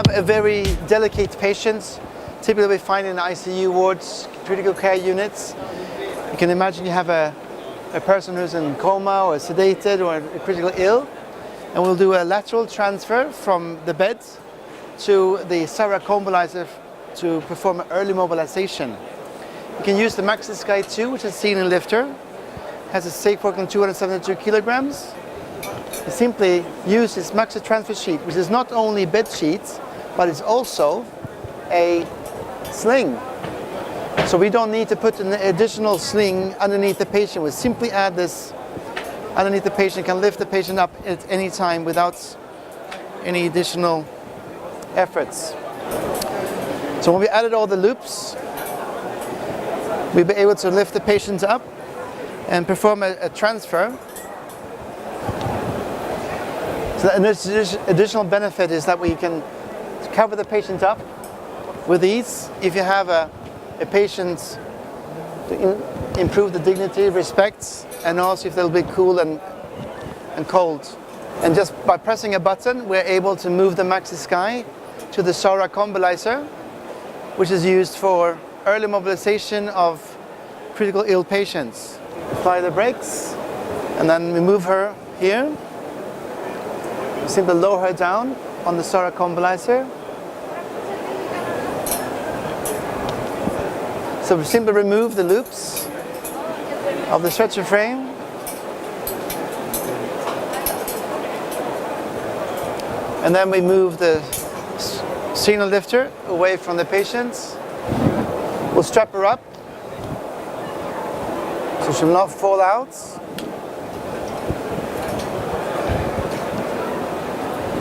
have a very delicate patient, typically we find in ICU wards, critical care units, you can imagine you have a person who's in coma or sedated or critically ill, and we'll do a lateral transfer from the bed to the thoracoembolizer to perform an early mobilization. You can use the Maxi Sky 2, which is seen in lifter, has a safe working 272 kilograms. You simply use this Maxi transfer sheet, which is not only bed sheets, but it's also a sling. So we don't need to put an additional sling underneath the patient. We simply add this underneath the patient, can lift the patient up at any time without any additional efforts. So when we added all the loops, we'll be able to lift the patient up and perform a transfer. So an additional benefit is that we can cover the patient up with ease. If you have a patient to improve the dignity, respect, and also if they'll be cool and cold. And just by pressing a button, we're able to move the Maxi Sky to the thoracoembolizer, which is used for early mobilization of critical ill patients. Apply the brakes, and then we move her here. We simply lower her down on the thoracoembolizer. So we simply remove the loops of the stretcher frame. And then we move the sternal lifter away from the patient. We'll strap her up so she will not fall out.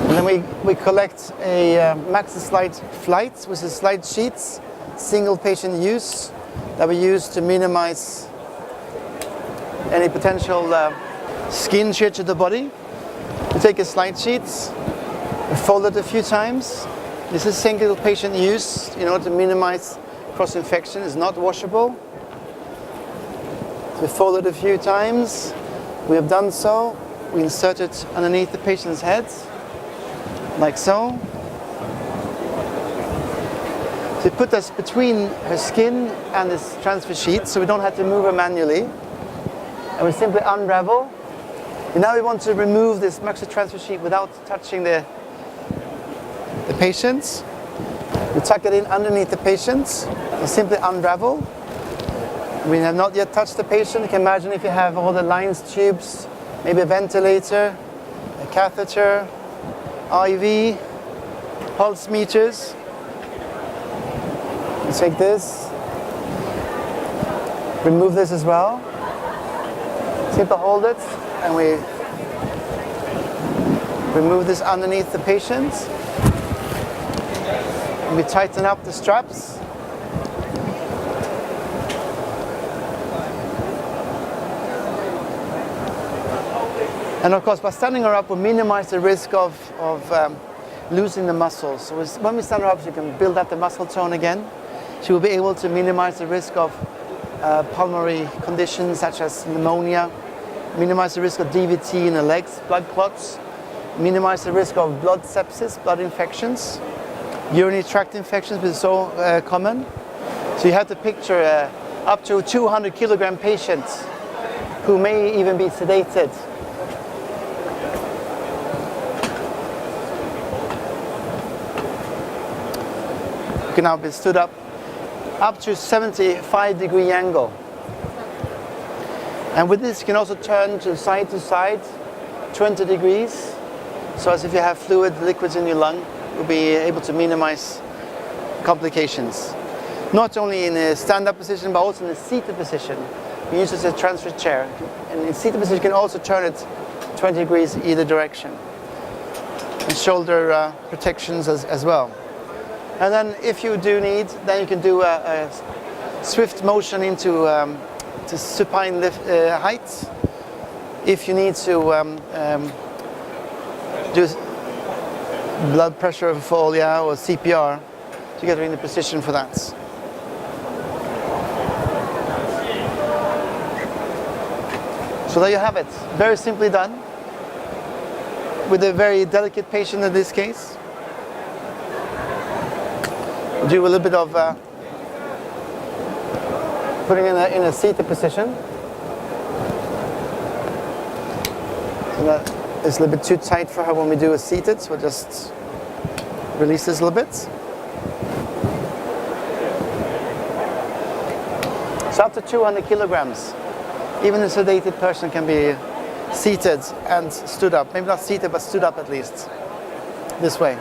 And then we collect a Maxi Slide Flight, which is slide sheets, single patient use, that we use to minimize any potential skin shear to the body. We take a slide sheet, we fold it a few times. This is single patient use in order to minimize cross-infection. It's not washable. So we fold it a few times. We have done so. We insert it underneath the patient's head, like so. So we put this between her skin and this transfer sheet, so we don't have to move her manually. And we simply unravel. And now we want to remove this Maxi transfer sheet without touching the patient. We tuck it in underneath the patient and simply unravel. We have not yet touched the patient. You can imagine if you have all the lines, tubes, maybe a ventilator, a catheter, IV, pulse meters. You take this, remove this as well. Simply hold it, and we remove this underneath the patient. And we tighten up the straps. And of course, by standing her up, we minimize the risk of losing the muscles. So when we stand her up, she can build up the muscle tone again. She will be able to minimize the risk of pulmonary conditions such as pneumonia, minimize the risk of DVT in the legs, blood clots, minimize the risk of blood sepsis, blood infections, urinary tract infections, which is so common. So you have to picture up to 200 kilogram patients who may even be sedated. You can now be stood up to 75-degree angle. And with this, you can also turn to side, 20 degrees. So as if you have fluid, liquids in your lung, you'll be able to minimize complications. Not only in a stand-up position, but also in a seated position. We use this as a transfer chair. And in seated position, you can also turn it 20 degrees either direction. And shoulder protections as well. And then if you do need, then you can do a swift motion into to supine lift, height. If you need to do blood pressure fall, or CPR, to get her in the position for that. So there you have it. Very simply done. With a very delicate patient in this case. Do a little bit of putting in a seated position. So that is a little bit too tight for her when we do a seated, so we'll just release this a little bit. So up to 200 kilograms. Even a sedated person can be seated and stood up. Maybe not seated, but stood up at least. This way.